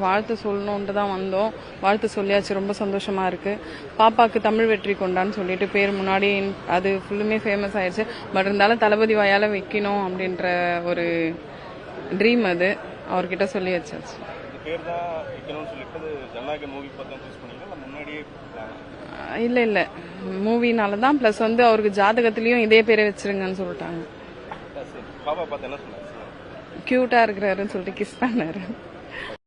வாழ்த்து சொல்லணுன்ட்டு தான் வந்தோம். வாழ்த்து சொல்லியாச்சு. ரொம்ப சந்தோஷமா இருக்கு. பாப்பாக்கு தமிழ் வெற்றி கொண்டான்னு சொல்லிட்டு பேர் முன்னாடி அது ஃபுல்லுமே ஃபேமஸ் ஆயிடுச்சு. பட் இருந்தாலும் தளபதி வாயால வைக்கணும் அப்படின்ற ஒரு ட்ரீம் அது அவர்கிட்ட சொல்லி வச்சாச்சு. இல்ல மூவினால தான். பிளஸ் அவருக்கு ஜாதகத்திலயும் இதே பேரை வச்சிருங்கன்னு சொல்லிட்டாங்க. கியூட்டா இருக்கிறாருன்னு சொல்லிட்டு கிஸ் பண்ணாரு.